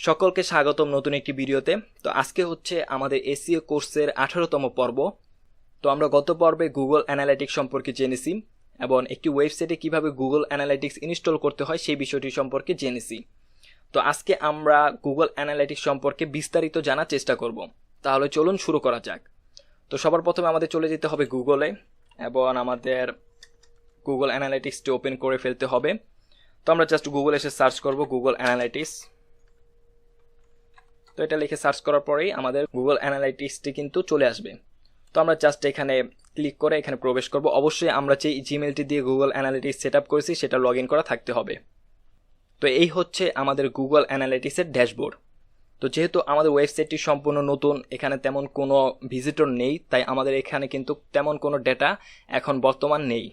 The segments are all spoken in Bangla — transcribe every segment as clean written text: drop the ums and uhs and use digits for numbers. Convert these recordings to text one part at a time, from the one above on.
সকলকে স্বাগতম নতুন একটি ভিডিওতে। তো আজকে হচ্ছে আমাদের এসইও কোর্সের 18তম পর্ব। তো আমরা গত পর্বে গুগল অ্যানালিটিক্স সম্পর্কে জেনেছি এবং একটি ওয়েবসাইটে কিভাবে গুগল অ্যানালিটিক্স ইনস্টল করতে হয় সেই বিষয়টি সম্পর্কে জেনেছি। তো আজকে আমরা গুগল অ্যানালিটিক্স সম্পর্কে বিস্তারিত জানার চেষ্টা করব। তাহলে চলুন শুরু করা যাক। তো সবার প্রথমে আমাদের চলে যেতে হবে গুগলে এবং আমাদের গুগল অ্যানালিটিক্সটি ওপেন করে ফেলতে হবে। তো আমরা জাস্ট গুগল এসে সার্চ করব গুগল অ্যানালিটিক্স। তো এটা লিখে সার্চ করার পরেই আমাদের গুগল অ্যানালিটিক্সটি কিন্তু চলে আসবে। তো আমরা জাস্ট এখানে ক্লিক করে এখানে প্রবেশ করব। অবশ্যই আমরা যে জিমেলটি দিয়ে গুগল অ্যানালিটিক্স সেট আপ করেছি সেটা লগ ইন করা থাকতে হবে। তো এই হচ্ছে আমাদের গুগল অ্যানালিটিক্সের ড্যাশবোর্ড। তো যেহেতু আমাদের ওয়েবসাইটটি সম্পূর্ণ নতুন, এখানে তেমন কোনো ভিজিটর নেই, তাই আমাদের এখানে কিন্তু তেমন কোনো ডেটা এখন বর্তমান নেই।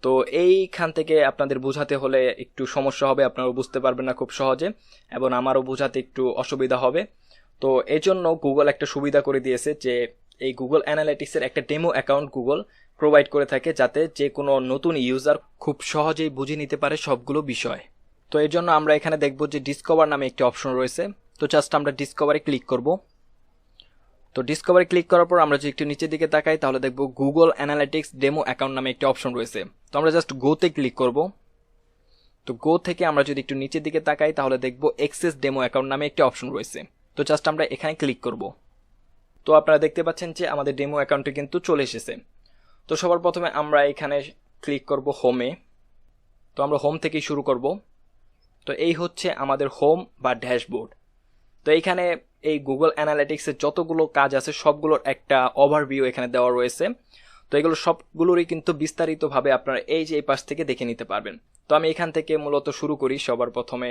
তো এইখান থেকে আপনাদের বোঝাতে হলে একটু সমস্যা হবে, আপনারাও বুঝতে পারবেন না খুব সহজে এবং আমারও বোঝাতে একটু অসুবিধা হবে। তো এই জন্য গুগল একটা সুবিধা করে দিয়েছে যে এই গুগল অ্যানালিটিক্সের একটা ডেমো অ্যাকাউন্ট গুগল প্রোভাইড করে থাকে, যাতে যে কোনো নতুন ইউজার খুব সহজেই বুঝে নিতে পারে সবগুলো বিষয়। তো এর জন্য আমরা এখানে দেখব যে ডিসকভার নামে একটি অপশন রয়েছে। তো জাস্ট আমরা ডিসকভারে ক্লিক করব। তো ডিসকভারে ক্লিক করার পর আমরা যদি একটু নিচের দিকে তাকাই তাহলে দেখব গুগল অ্যানালিটিক্স ডেমো অ্যাকাউন্ট নামে একটি অপশন রয়েছে। তো আমরা জাস্ট গোতে ক্লিক করব। তো গো থেকে আমরা যদি একটু নিচের দিকে তাকাই তাহলে দেখব এক্সেস ডেমো অ্যাকাউন্ট নামে একটি অপশন রয়েছে। তো জাস্ট আমরা এখানে ক্লিক করব। তো আপনারা দেখতে পাচ্ছেন যে আমাদের ডেমো অ্যাকাউন্টটি কিন্তু চলে এসেছে। তো সবার প্রথমে আমরা এখানে ক্লিক করব হোমে। তো আমরা হোম থেকেই শুরু করব। তো এই হচ্ছে আমাদের হোম বা ড্যাশবোর্ড। তো এইখানে এই গুগল অ্যানালিটিক্সের যতগুলো কাজ আছে সবগুলোর একটা ওভারভিউ এখানে দেওয়া রয়েছে। তো এগুলো সবগুলোরই কিন্তু বিস্তারিতভাবে আপনারা এই যে এই পাশ থেকে দেখে নিতে পারবেন। তো আমি এখান থেকে মূলত শুরু করি সবার প্রথমে।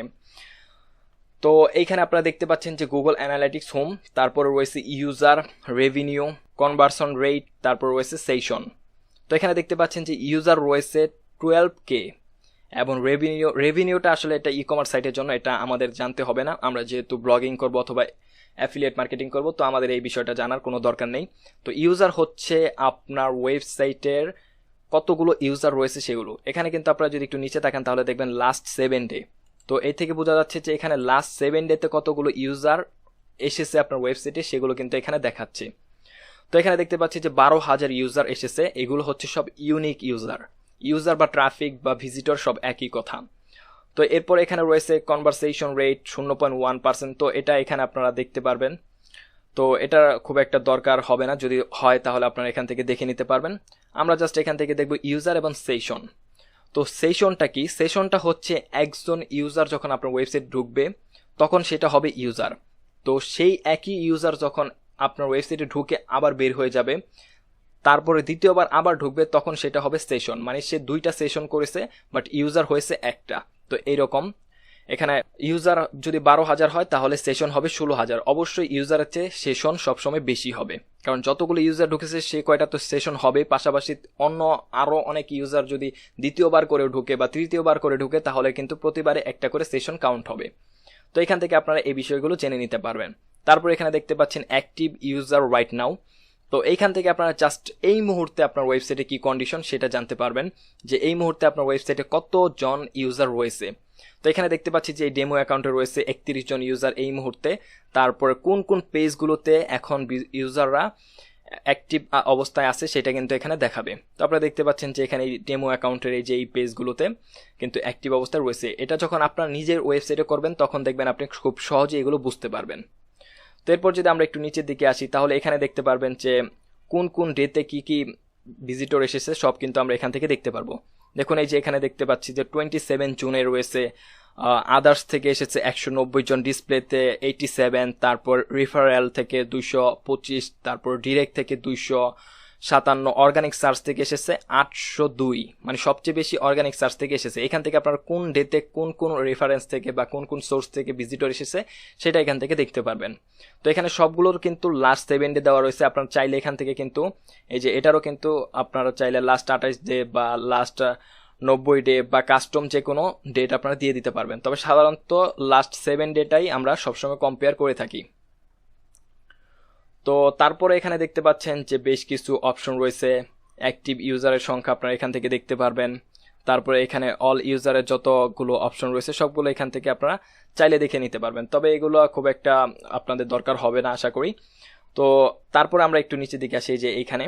তো এইখানে আপনারা দেখতে পাচ্ছেন যে গুগল অ্যানালিটিক্স হোম, তারপরে রয়েছে ইউজার, রেভিনিউ, কনভার্সন রেট, তারপর রয়েছে সেশন। তো এখানে দেখতে পাচ্ছেন যে ইউজার রয়েছে 12K এবং রেভিনিউটা আসলে এটা ই কমার্স সাইটের জন্য, এটা আমাদের জানতে হবে না। আমরা যেহেতু ব্লগিং করব অথবা অ্যাফিলিয়েট মার্কেটিং করব, তো আমাদের এই বিষয়টা জানার কোনো দরকার নেই। তো ইউজার হচ্ছে আপনার ওয়েবসাইটের কতগুলো ইউজার রয়েছে সেগুলো। এখানে কিন্তু আপনারা যদি একটু নিচে তাকান তাহলে দেখবেন লাস্ট 7 ডে। তো এই থেকে বোঝা যাচ্ছে যে এখানে লাস্ট 7 ডেতে কতগুলো ইউজার এসেছে আপনার ওয়েবসাইটে সেগুলো কিন্তু এখানে দেখাচ্ছে। তো এখানে দেখতে পাচ্ছি যে 12,000 ইউজার এসেছে। এগুলো হচ্ছে সব ইউনিক ইউজার বা ট্রাফিক বা ভিজিটর সব একই কথা। তো এরপর এখানে রয়েছে কনভারসেশন রেট 0.1%। তো এটা এখানে আপনারা দেখতে পারবেন। তো এটা খুব একটা দরকার হবে না, যদি হয় তাহলে আপনারা এখান থেকে দেখে নিতে পারবেন। আমরা জাস্ট এখান থেকে দেখব ইউজার এবং সেশন। তো সেশনটা কি? সেশনটা হচ্ছে একজন ইউজার যখন আপনার ওয়েবসাইট ঢুকবে তখন সেটা হবে ইউজার। তো সেই একই ইউজার যখন আপনার ওয়েবসাইটে ঢুকে আবার বের হয়ে যাবে, তারপরে দ্বিতীয়বার আবার ঢুকবে, তখন সেটা হবে সেশন। মানে সে 2টা সেশন করেছে বাট ইউজার হয়েছে একটা। তো এইরকম এখানে ইউজার যদি 12,000 হয় তাহলে সেশন হবে 16,000। অবশ্যই ইউজারের চেয়ে সেশন সবসময় বেশি হবে, কারণ যতগুলো ইউজার ঢুকেছে সে কয়টা তো সেশন হবে। পাশাপাশি অন্য আরও অনেক ইউজার যদি দ্বিতীয়বার করে ঢুকে বা তৃতীয়বার করে ঢুকে তাহলে কিন্তু প্রতিবারে একটা করে সেশন কাউন্ট হবে। তো এখান থেকে আপনারা এই বিষয়গুলো জেনে নিতে পারবেন। তারপর এখানে দেখতে পাচ্ছেন অ্যাক্টিভ ইউজার রাইট নাও। তো এইখান থেকে আপনারা জাস্ট এই মুহূর্তে আপনার ওয়েবসাইটে কি কন্ডিশন সেটা জানতে পারবেন, যে এই মুহূর্তে আপনার ওয়েবসাইটে কতজন ইউজার রয়েছে। তো এখানে দেখতে পাচ্ছি যে এই ডেমো অ্যাকাউন্টে রয়েছে 31 জন ইউজার এই মুহূর্তে। তারপরে কোন কোন পেজগুলোতে এখন ইউজাররা অ্যাক্টিভ অবস্থায় আছে সেটা কিন্তু এখানে দেখাবে। তো আপনারা দেখতে পাচ্ছেন যে এখানে এই ডেমো অ্যাকাউন্টের এই যে এই পেজগুলোতে কিন্তু অ্যাক্টিভ অবস্থায় রয়েছে। এটা যখন আপনার নিজের ওয়েবসাইটে করবেন তখন দেখবেন আপনি খুব সহজে এগুলো বুঝতে পারবেন। তো এরপর যদি আমরা একটু নিচের দিকে আসি তাহলে এখানে দেখতে পারবেন যে কোন কোন ডেতে কি কি ভিজিটর এসেছে সব কিন্তু আমরা এখান থেকে দেখতে পারবো। দেখুন এই যে এখানে দেখতে পাচ্ছি যে 27 জুনে রয়েছে, আদার্স থেকে এসেছে 190 জন, ডিসপ্লেতে 87, তারপর রিফারেল থেকে 225, তারপর ডিরেক্ট থেকে 257, অর্গানিক সার্চ থেকে এসেছে 802। মানে সবচেয়ে বেশি অর্গানিক সার্চ থেকে এসেছে। এখান থেকে আপনারা কোন ডেতে কোন কোন রেফারেন্স থেকে বা কোন কোন সোর্স থেকে ভিজিটর এসেছে সেটা এখান থেকে দেখতে পারবেন। তো এখানে সবগুলোর কিন্তু লাস্ট 7 ডে দেওয়া রয়েছে। আপনারা চাইলে এখান থেকে কিন্তু এই যে এটারও কিন্তু আপনারা চাইলে লাস্ট 28 ডে বা লাস্ট 90 ডে বা কাস্টম যে কোনো ডেট আপনারা দিয়ে দিতে পারবেন। তবে সাধারণত লাস্ট 7 ডেটাই আমরা সবসময় কম্পেয়ার করে থাকি। তো তারপরে এখানে দেখতে পাচ্ছেন যে বেশ কিছু অপশন রয়েছে। অ্যাক্টিভ ইউজারের সংখ্যা আপনারা এখান থেকে দেখতে পারবেন। তারপরে এখানে অল ইউজারের যতগুলো অপশন রয়েছে সবগুলো এখান থেকে আপনারা চাইলে দেখে নিতে পারবেন, তবে এগুলো খুব একটা আপনাদের দরকার হবে না আশা করি। তো তারপরে আমরা একটু নিচের দিকে আসি, যে এইখানে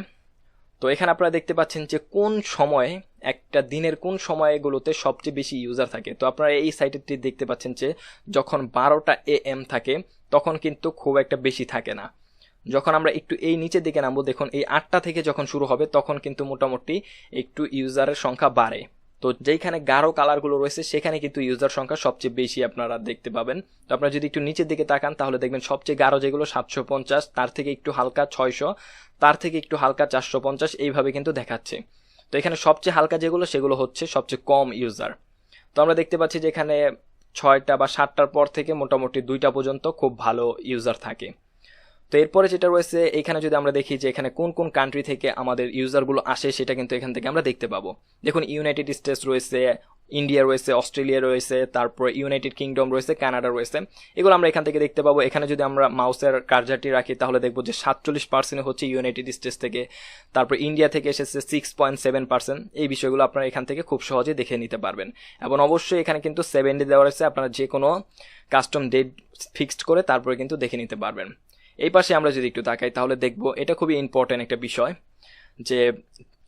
তো এখানে আপনারা দেখতে পাচ্ছেন যে কোন সময়ে একটা দিনের কোন সময়গুলোতে সবচেয়ে বেশি ইউজার থাকে। তো আপনারা এই সাইটটি দেখতে পাচ্ছেন যে যখন 12টা AM থাকে তখন কিন্তু খুব একটা বেশি থাকে না। যখন আমরা একটু এই নিচের দিকে নামবো, দেখুন এই 8টা থেকে যখন শুরু হবে তখন কিন্তু মোটামুটি একটু ইউজারের সংখ্যা বাড়ে। তো যেখানে গাঢ় কালারগুলো রয়েছে সেখানে কিন্তু ইউজার সংখ্যা সবচেয়ে বেশি আপনারা দেখতে পাবেন। তো আপনারা যদি একটু নিচের দিকে তাকান তাহলে দেখবেন সবচেয়ে গাঢ় যেগুলো 750, তার থেকে একটু হালকা 600, তার থেকে একটু হালকা 450, এইভাবে কিন্তু দেখাচ্ছে। তো এখানে সবচেয়ে হালকা যেগুলো সেগুলো হচ্ছে সবচেয়ে কম ইউজার। তো আমরা দেখতে পাচ্ছি যে এখানে 6টা বা 7টার পর থেকে মোটামুটি 2টা পর্যন্ত খুব ভালো ইউজার থাকে। তো এরপরে যেটা রয়েছে এখানে যদি আমরা দেখি যে এখানে কোন কোন কান্ট্রি থেকে আমাদের ইউজারগুলো আসে সেটা কিন্তু এখান থেকে আমরা দেখতে পাবো। দেখুন ইউনাইটেড স্টেটস রয়েছে, ইন্ডিয়া রয়েছে, অস্ট্রেলিয়া রয়েছে, তারপর ইউনাইটেড কিংডম রয়েছে, কানাডা রয়েছে, এগুলো আমরা এখান থেকে দেখতে পাবো। এখানে যদি আমরা মাউসের কার্সারটি রাখি তাহলে দেখবো যে 47% হচ্ছে ইউনাইটেড স্টেটস থেকে, তারপর ইন্ডিয়া থেকে এসেছে 6.7%। এই বিষয়গুলো আপনারা এখান থেকে খুব সহজে দেখে নিতে পারবেন। এবং অবশ্যই এখানে কিন্তু 7 ডে দেওয়া রয়েছে, আপনারা যে কোনো কাস্টম ডেট ফিক্সড করে তারপরে কিন্তু দেখে নিতে পারবেন। এই পাশে আমরা যদি একটু তাকাই তাহলে দেখবো এটা খুবই ইম্পর্টেন্ট একটা বিষয়, যে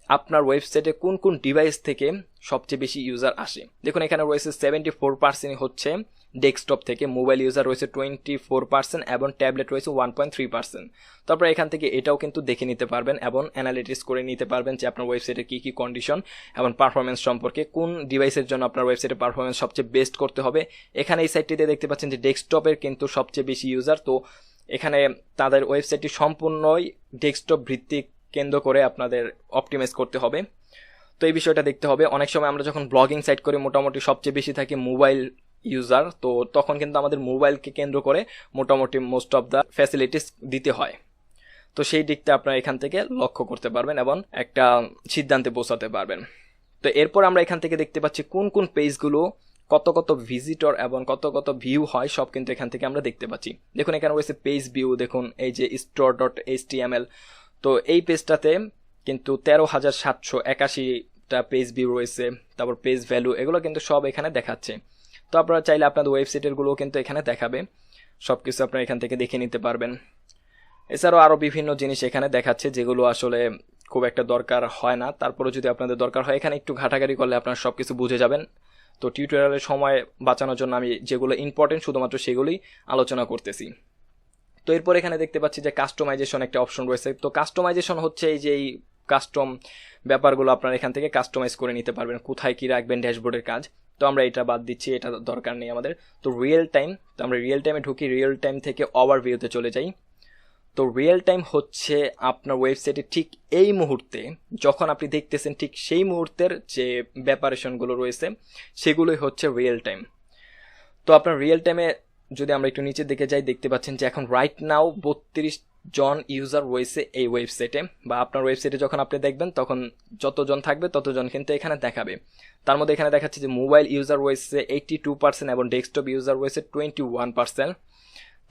আপনার ওয়েবসাইটে কোন কোন ডিভাইস থেকে সবচেয়ে বেশি ইউজার আসে। দেখুন এখানে রয়েছে 74% হচ্ছে ডেস্কটপ থেকে, মোবাইল ইউজার রয়েছে 24% এবং ট্যাবলেট রয়েছে 1.3%। তারপর এখান থেকে এটাও কিন্তু দেখে নিতে পারবেন এবং অ্যানালিটিক্স করে নিতে পারবেন যে আপনার ওয়েবসাইটে কী কী কন্ডিশন এবং পারফরমেন্স সম্পর্কে, কোন ডিভাইসের জন্য আপনার ওয়েবসাইটের পারফরমেন্স সবচেয়ে বেস্ট করতে হবে। এখানে এই সাইটটিতে দেখতে পাচ্ছেন যে ডেস্কটপের কিন্তু সবচেয়ে বেশি ইউজার, তো এখানে তাদের ওয়েবসাইটটি সম্পূর্ণই ডেস্কটপ ভিত্তিক কেন্দ্র করে আপনাদের অপটিমাইজ করতে হবে। তো এই বিষয়টা দেখতে হবে। অনেক সময় আমরা যখন ব্লগিং সাইট করি মোটামুটি সবচেয়ে বেশি থাকে মোবাইল ইউজার, তো তখন কিন্তু আমাদের মোবাইলকে কেন্দ্র করে মোটামুটি মোস্ট অফ দ্য ফ্যাসিলিটিস দিতে হয়। তো সেই দিকটা আপনারা এখান থেকে লক্ষ্য করতে পারবেন এবং একটা সিদ্ধান্তে পৌঁছাতে পারবেন। তো এরপর আমরা এখান থেকে দেখতে পাচ্ছি কোন কোন পেজগুলো কত কত ভিজিটর এবং কত কত ভিউ হয় সব কিন্তু এখান থেকে আমরা দেখতে পাচ্ছি। দেখুন এখানে রয়েছে পেজ ভিউ, দেখুন এই যে store.html, তো এই পেজটাতে কিন্তু 13,781টা পেজ ভিউ রয়েছে। তারপর পেজ ভ্যালু, এগুলো কিন্তু সব এখানে দেখাচ্ছে। তো আপনারা চাইলে আপনাদের ওয়েবসাইটের গুলো কিন্তু এখানে দেখাবে, সবকিছু আপনারা এখান থেকে দেখে নিতে পারবেন। এছাড়াও আরো বিভিন্ন জিনিস এখানে দেখাচ্ছে যেগুলো আসলে খুব একটা দরকার হয় না, তারপরে যদি আপনাদের দরকার হয় এখানে একটু ঘাটাঘাটি করলে আপনারা সবকিছু বুঝে যাবেন। তো টিউটোরিয়ালের সময় বাঁচানোর জন্য আমি যেগুলো ইম্পর্টেন্ট শুধুমাত্র সেগুলোই আলোচনা করতেছি। তো এরপর এখানে দেখতে পাচ্ছি যে কাস্টমাইজেশন একটা অপশন রয়েছে। তো কাস্টমাইজেশন হচ্ছে এই যে এই কাস্টম ব্যাপারগুলো আপনারা এখান থেকে কাস্টমাইজ করে নিতে পারবেন, কোথায় কি রাখবেন ড্যাশবোর্ডের কাজ। তো আমরা এটা বাদ দিচ্ছি, এটা দরকার নেই আমাদের। তো রিয়েল টাইম, তো আমরা রিয়েল টাইমে ঢুকি, রিয়েল টাইম থেকে ওভারভিউতে চলে যাই। তো রিয়েল টাইম হচ্ছে আপনার ওয়েবসাইটে ঠিক এই মুহূর্তে যখন আপনি দেখতেছেন ঠিক সেই মুহূর্তের যে ব্যাপারেশনগুলো রয়েছে সেগুলোই হচ্ছে রিয়েল টাইম। তো আপনার রিয়েল টাইমে যদি আমরা একটু নিচের দিকে যাই দেখতে পাচ্ছেন যে এখন রাইট নাও 32 জন ইউজার রয়েছে এই ওয়েবসাইটে, বা আপনার ওয়েবসাইটে যখন আপনি দেখবেন তখন যতজন থাকবে ততজন কিন্তু এখানে দেখাবে। তার মধ্যে এখানে দেখাচ্ছে যে মোবাইল ইউজার রয়েছে 82% এবং ডেস্কটপ ইউজার রয়েছে 21%।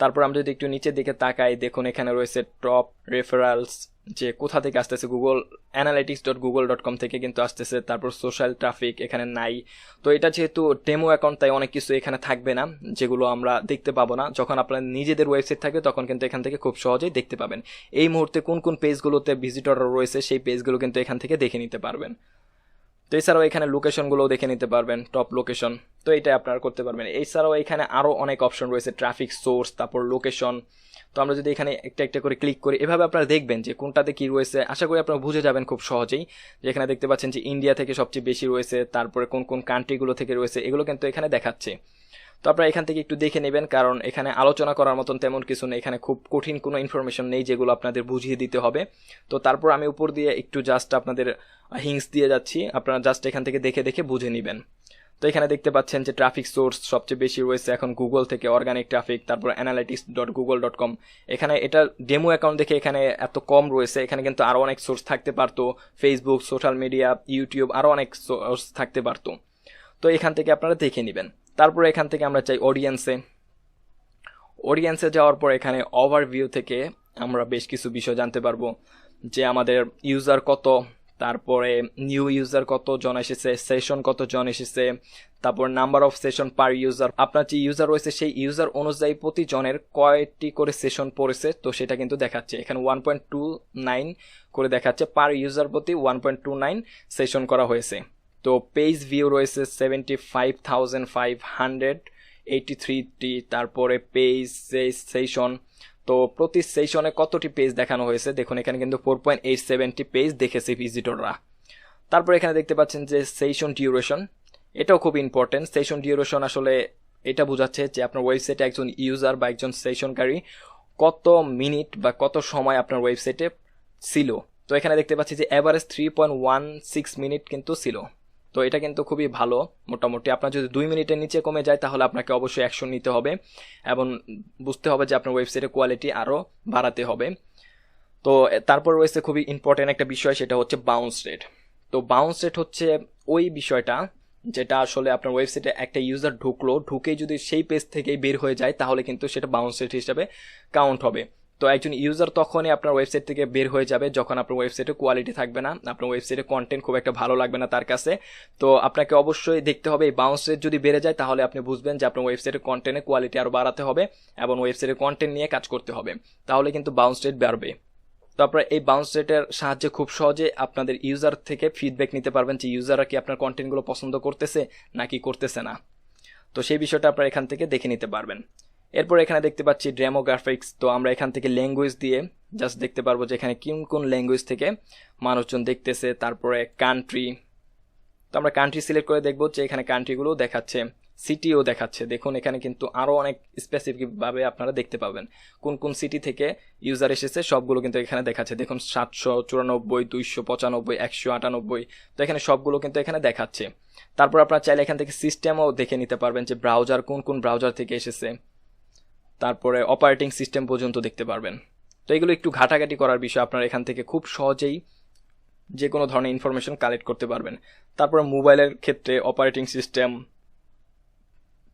তারপর আমরা যদি একটু নিচের দিকে তাকাই দেখুন এখানে রয়েছে টপ রেফারেলস, যে কোথা থেকে আসতেছে, গুগল analytics.google.com থেকে কিন্তু আসতেছে। তারপর সোশ্যাল ট্রাফিক এখানে নাই। তো এটা যেহেতু ডেমো অ্যাকাউন্ট তাই অনেক কিছু এখানে থাকবে না, যেগুলো আমরা দেখতে পাবো না। যখন আপনার নিজেদের ওয়েবসাইট থাকবে তখন কিন্তু এখান থেকে খুব সহজেই দেখতে পাবেন এই মুহূর্তে কোন কোন পেজগুলোতে ভিজিটর রয়েছে, সেই পেজগুলো কিন্তু এখান থেকে দেখে নিতে পারবেন। তো এছাড়াও এখানে লোকেশনগুলোও দেখে নিতে পারবেন, টপ লোকেশন, তো এটা আপনারা করতে পারবেন। এছাড়াও এখানে আরও অনেক অপশন রয়েছে, ট্রাফিক সোর্স, তারপর লোকেশন। তো আমরা যদি এখানে একটা একটা করে ক্লিক করি এভাবে আপনারা দেখবেন যে কোনটাতে কি রয়েছে, আশা করি আপনারা বুঝে যাবেন খুব সহজেই। যে এখানে দেখতে পাচ্ছেন যে ইন্ডিয়া থেকে সবচেয়ে বেশি রয়েছে, তারপরে কোন কোন কান্ট্রিগুলো থেকে রয়েছে এগুলো কিন্তু এখানে দেখাচ্ছে। তো আপনারা এখান থেকে একটু দেখে নেবেন, কারণ এখানে আলোচনা করার মতন তেমন কিছু নেই, এখানে খুব কঠিন কোনো ইনফরমেশন নেই যেগুলো আপনাদের বুঝিয়ে দিতে হবে। তো তারপর আমি উপর দিয়ে একটু জাস্ট আপনাদের হিংস দিয়ে যাচ্ছি, আপনারা জাস্ট এখান থেকে দেখে দেখে বুঝে নেবেন। তো এখানে দেখতে পাচ্ছেন যে ট্রাফিক সোর্স সবচেয়ে বেশি রয়েছে এখন গুগল থেকে, অর্গানিক ট্রাফিক, তারপর analytics.google.com। এখানে এটা ডেমো অ্যাকাউন্ট দেখে এখানে এত কম রয়েছে, এখানে কিন্তু আরও অনেক সোর্স থাকতে পারতো, ফেসবুক, সোশ্যাল মিডিয়া, ইউটিউব, আরও অনেক সোর্স থাকতে পারতো। তো এখান থেকে আপনারা দেখে নেবেন। তারপরে এখান থেকে আমরা চাই অডিয়েন্সে যাওয়ার পর এখানে ওভারভিউ থেকে আমরা বেশ কিছু বিষয় জানতে পারবো, যে আমাদের ইউজার কত, তারপরে নিউ ইউজার কতজন এসেছে, সেশন কতজন এসেছে, তারপর number of session per user, আপনার যে ইউজার রয়েছে সেই ইউজার অনুযায়ী প্রতিজনের কয়টি করে সেশন পড়েছে, তো সেটা কিন্তু দেখাচ্ছে এখানে 1.29 করে দেখাচ্ছে, পার ইউজার প্রতি 1.29 সেশন করা হয়েছে। তো পেজ ভিউ রয়েছে 75,583টি, তারপরে পেজ সেশন, তো প্রতি সেশনে কতটি পেজ দেখানো হয়েছে দেখুন এখানে কিন্তু 4.87টি পেজ দেখেছে ভিজিটররা। তারপর এখানে দেখতে পাচ্ছেন যে সেশন ডিউরেশন, এটাও খুব ইম্পর্টেন্ট। সেশন ডিউরেশন আসলে এটা বোঝাচ্ছে যে আপনার ওয়েবসাইটে একজন ইউজার বা একজন সেশনকারী কত মিনিট বা কত সময় আপনার ওয়েবসাইটে ছিল। তো এখানে দেখতে পাচ্ছি যে এভারেজ 3.16 মিনিট কিন্তু ছিল, তো এটা কিন্তু খুবই ভালো। মোটামুটি আপনার যদি 2 মিনিটের নিচে কমে যায় তাহলে আপনাকে অবশ্যই অ্যাকশন নিতে হবে এবং বুঝতে হবে যে আপনার ওয়েবসাইটের কোয়ালিটি আরও বাড়াতে হবে। তো তারপর রয়েছে খুবই ইম্পর্টেন্ট একটা বিষয়, সেটা হচ্ছে বাউন্স রেট। তো বাউন্স রেট হচ্ছে ওই বিষয়টা যেটা আসলে আপনার ওয়েবসাইটে একটা ইউজার ঢুকেই যদি সেই পেজ থেকেই বের হয়ে যায় তাহলে কিন্তু সেটা বাউন্স রেট হিসাবে কাউন্ট হবে। তো একজন ইউজার তখনই আপনার ওয়েবসাইট থেকে বের হয়ে যাবে যখন আপনার ওয়েবসাইটে কোয়ালিটি থাকবে না, আপনার ওয়েবসাইটে কন্টেন্ট খুব একটা ভালো লাগবে না তার কাছে। তো আপনাকে অবশ্যই দেখতে হবে এই বাউন্স রেট যদি বেড়ে যায় তাহলে আপনি বুঝবেন যে আপনার ওয়েবসাইটের কন্টেন্টের কোয়ালিটি আরও বাড়াতে হবে এবং ওয়েবসাইটের কন্টেন্ট নিয়ে কাজ করতে হবে, তাহলে কিন্তু বাউন্স রেট বাড়বে। তো আপনারা এই বাউন্স রেটের সাহায্যে খুব সহজে আপনাদের ইউজার থেকে ফিডব্যাক নিতে পারবেন যে ইউজাররা কি আপনার কন্টেন্টগুলো পছন্দ করতেছে নাকি করতেছে না। তো সেই বিষয়টা আপনারা এখান থেকে দেখে নিতে পারবেন। এরপর এখানে দেখতে পাচ্ছি ডেমোগ্রাফিক্স, তো আমরা এখান থেকে ল্যাঙ্গুয়েজ দিয়ে জাস্ট দেখতে পারবো যে এখানে কোন ল্যাঙ্গুয়েজ থেকে মানুষজন দেখতেছে। তারপরে কান্ট্রি, তো আমরা কান্ট্রি সিলেক্ট করে দেখবো যে এখানে কান্ট্রিগুলো দেখাচ্ছে, সিটিও দেখাচ্ছে। দেখুন এখানে কিন্তু আরও অনেক স্পেসিফিকভাবে আপনারা দেখতে পাবেন কোন কোন সিটি থেকে ইউজার এসেছে, সবগুলো কিন্তু এখানে দেখাচ্ছে। দেখুন 794, 295, 198, তো এখানে সবগুলো কিন্তু এখানে দেখাচ্ছে। তারপর আপনারা চাইলে এখান থেকে সিস্টেমও দেখে নিতে পারবেন যে ব্রাউজার কোন ব্রাউজার থেকে এসেছে, তারপরে অপারেটিং সিস্টেম পর্যন্ত দেখতে পারবেন। তো এগুলো একটু ঘাটাঘাটি করার বিষয়, আপনারা এখান থেকে খুব সহজেই যে কোনো ধরনের ইনফরমেশন কালেক্ট করতে পারবেন। তারপরে মোবাইলের ক্ষেত্রে অপারেটিং সিস্টেম,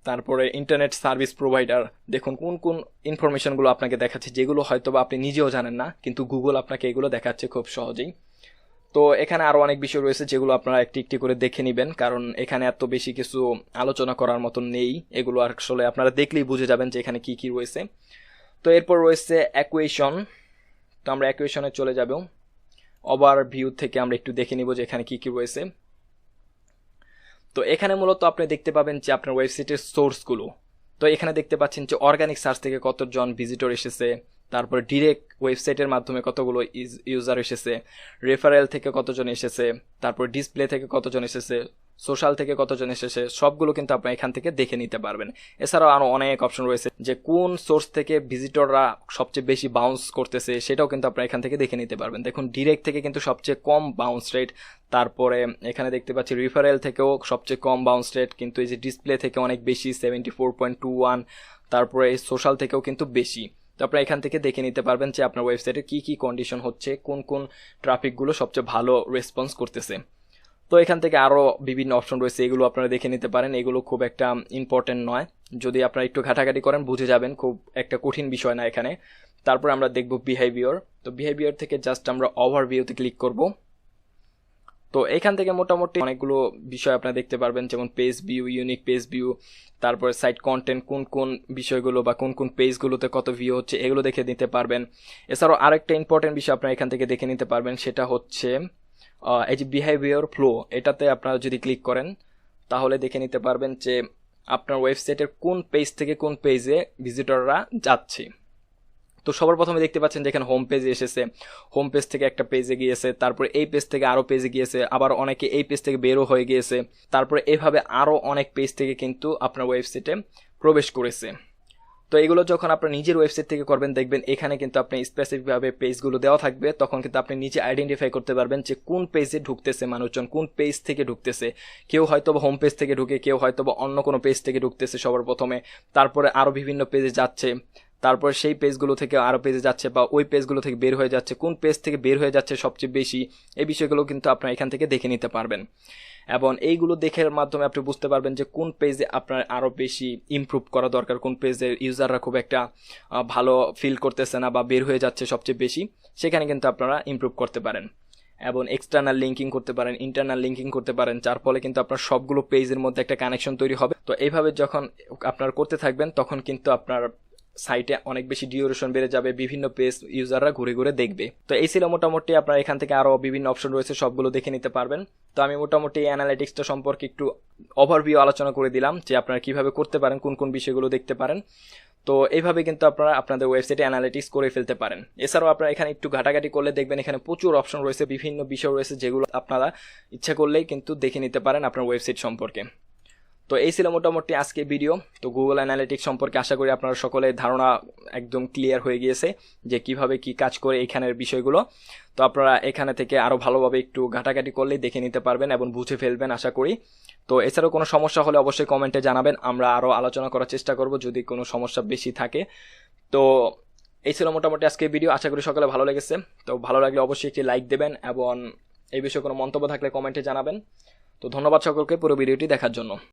তারপরে ইন্টারনেট সার্ভিস প্রোভাইডার, দেখুন কোন ইনফরমেশনগুলো আপনাকে দেখাচ্ছে যেগুলো হয়তো বা আপনি নিজেও জানেন না, কিন্তু গুগল আপনাকে এগুলো দেখাচ্ছে খুব সহজেই। তো এখানে আরও অনেক বিষয় রয়েছে যেগুলো আপনারা একটি একটি করে দেখে নেবেন, কারণ এখানে এত বেশি কিছু আলোচনা করার মতন নেই, এগুলো আসলে আপনারা দেখলেই বুঝে যাবেন যে এখানে কি কি রয়েছে। তো এরপর রয়েছে অ্যাকুয়েশন, তো আমরা অ্যাকুয়েশনে চলে যাব। ওভারভিউ থেকে আমরা একটু দেখে নিব যে এখানে কি কি রয়েছে। তো এখানে মূলত আপনি দেখতে পাবেন যে আপনার ওয়েবসাইটের সোর্সগুলো, তো এখানে দেখতে পাচ্ছেন যে অর্গানিক সার্চ থেকে কতজন ভিজিটর এসেছে, তারপরে ডিরেক্ট ওয়েবসাইটের মাধ্যমে কতগুলো ইউজার এসেছে, রেফারেল থেকে কতজন এসেছে, তারপর ডিসপ্লে থেকে কতজন এসেছে, সোশ্যাল থেকে কতজন এসেছে, সবগুলো কিন্তু আপনি এখান থেকে দেখে নিতে পারবেন। এছাড়াও আরও অনেক অপশন রয়েছে যে কোন সোর্স থেকে ভিজিটররা সবচেয়ে বেশি বাউন্স করতেছে, সেটাও কিন্তু আপনি এখান থেকে দেখে নিতে পারবেন। দেখুন ডিরেক্ট থেকে কিন্তু সবচেয়ে কম বাউন্স রেট, তারপরে এখানে দেখতে পাচ্ছি রিফারেল থেকেও সবচেয়ে কম বাউন্স রেট, কিন্তু এই যে ডিসপ্লে থেকে অনেক বেশি 74.21, তারপরে সোশ্যাল থেকেও কিন্তু বেশি। তো আপনারা এখান থেকে দেখে নিতে পারবেন যে আপনার ওয়েবসাইটে কি কি কন্ডিশন হচ্ছে, কোন ট্রাফিকগুলো সবচেয়ে ভালো রেসপন্স করতেছে। তো এখান থেকে আরও বিভিন্ন অপশন রয়েছে, এগুলো আপনারা দেখে নিতে পারেন, এগুলো খুব একটা ইম্পর্টেন্ট নয়, যদি আপনারা একটু ঘাটাঘাটি করেন বুঝে যাবেন, খুব একটা কঠিন বিষয় না এখানে। তারপর আমরা দেখব বিহেভিয়ার, তো বিহেভিয়ার থেকে জাস্ট আমরা ওভারভিউতে ক্লিক করব। তো এখান থেকে মোটামুটি অনেকগুলো বিষয় আপনারা দেখতে পারবেন, যেমন page view, unique page view, তারপরে সাইট কন্টেন্ট, কোন বিষয়গুলো বা কোন পেজগুলোতে কত ভিউ হচ্ছে এগুলো দেখে নিতে পারবেন। এছাড়াও আরেকটা ইম্পর্টেন্ট বিষয় আপনারা এখান থেকে দেখে নিতে পারবেন, সেটা হচ্ছে এই যে বিহেভিয়ার ফ্লো, এটাতে আপনারা যদি ক্লিক করেন তাহলে দেখে নিতে পারবেন যে আপনার ওয়েবসাইটের কোন পেজ থেকে কোন পেজে ভিজিটররা যাচ্ছে। তো সবার প্রথমে দেখতে পাচ্ছেন যেখানে হোম পেজে এসেছে, হোম পেজ থেকে একটা পেজে গিয়েছে, তারপরে এই পেজ থেকে আরও পেজে গিয়েছে, আবার অনেকে এই পেজ থেকে বেরও হয়ে গিয়েছে, তারপরে এভাবে আরও অনেক পেজ থেকে কিন্তু আপনার ওয়েবসাইটে প্রবেশ করেছে। তো এগুলো যখন আপনার নিজের ওয়েবসাইট থেকে করবেন দেখবেন এখানে কিন্তু আপনি স্পেসিফিকভাবে পেজগুলো দেওয়া থাকবে, তখন কিন্তু আপনি নিজে আইডেন্টিফাই করতে পারবেন যে কোন পেজে ঢুকতেছে মানুষজন, কোন পেজ থেকে ঢুকতেছে। কেউ হয়তো বা হোম পেজ থেকে ঢুকে, কেউ হয়তো বা অন্য কোনো পেজ থেকে ঢুকতেছে সবার প্রথমে, তারপরে আরও বিভিন্ন পেজে যাচ্ছে, তারপর সেই পেজগুলো থেকে আরও পেজে যাচ্ছে, বা ওই পেজগুলো থেকে বের হয়ে যাচ্ছে, কোন পেজ থেকে বের হয়ে যাচ্ছে সবচেয়ে বেশি, এই বিষয়গুলো কিন্তু আপনারা এখান থেকে দেখে নিতে পারবেন। এবং এইগুলো দেখার মাধ্যমে আপনি বুঝতে পারবেন যে কোন পেজে আপনার আরও বেশি ইমপ্রুভ করা দরকার, কোন পেজের ইউজাররা খুব একটা ভালো ফিল করতেছে না বা বের হয়ে যাচ্ছে সবচেয়ে বেশি, সেখানে কিন্তু আপনারা ইমপ্রুভ করতে পারেন। এবং এক্সটার্নাল লিঙ্কিং করতে পারেন, ইন্টারনাল লিঙ্কিং করতে পারেন, যার ফলে কিন্তু আপনার সবগুলো পেজের মধ্যে একটা কানেকশন তৈরি হবে। তো এইভাবে যখন আপনারা করতে থাকবেন তখন কিন্তু আপনার সাইটে অনেক বেশি ডিউরেশন বেড়ে যাবে, বিভিন্ন পেজ ইউজাররা ঘুরে ঘুরে দেখবে। তো এই ছিল মোটামুটি, আপনার এখান থেকে আরো বিভিন্ন অপশন রয়েছে, সবগুলো দেখে নিতে পারবেন। তো আমি মোটামুটি অ্যানালিটিক্সটা সম্পর্কে একটু ওভারভিউ আলোচনা করে দিলাম যে আপনারা কিভাবে করতে পারেন, কোন কোন বিষয়গুলো দেখতে পারেন। তো এইভাবে কিন্তু আপনারা আপনাদের ওয়েবসাইটে অ্যানালিটিক্স করে ফেলতে পারেন। এছাড়াও আপনারা এখানে একটু ঘাটাঘাটি করলে দেখবেন এখানে প্রচুর অপশন রয়েছে, বিভিন্ন বিষয় রয়েছে যেগুলো আপনারা ইচ্ছা করলেই কিন্তু দেখে নিতে পারেন আপনার ওয়েবসাইট সম্পর্কে। তো এই ছিল মোটামুটি আজকে ভিডিও। তো গুগল অ্যানালিটিক্স সম্পর্কে আশা করি আপনারা সকলে ধারণা একদম ক্লিয়ার হয়ে গিয়েছে যে কিভাবে কি কাজ করে এখানের বিষয়গুলো। তো আপনারা এখানে থেকে আরও ভালোভাবে একটু ঘাটাঘাটি করলেই দেখে নিতে পারবেন এবং বুঝে ফেলবেন আশা করি। তো এছাড়াও কোনো সমস্যা হলে অবশ্যই কমেন্টে জানাবেন, আমরা আরও আলোচনা করার চেষ্টা করব যদি কোনো সমস্যা বেশি থাকে। তো এই ছিল মোটামুটি আজকে ভিডিও, আশা করি সকলে ভালো লেগেছে। তো ভালো লাগলে অবশ্যই একটি লাইক দেবেন এবং এই বিষয়ে কোনো মন্তব্য থাকলে কমেন্টে জানাবেন। তো ধন্যবাদ সকলকে পুরো ভিডিওটি দেখার জন্য।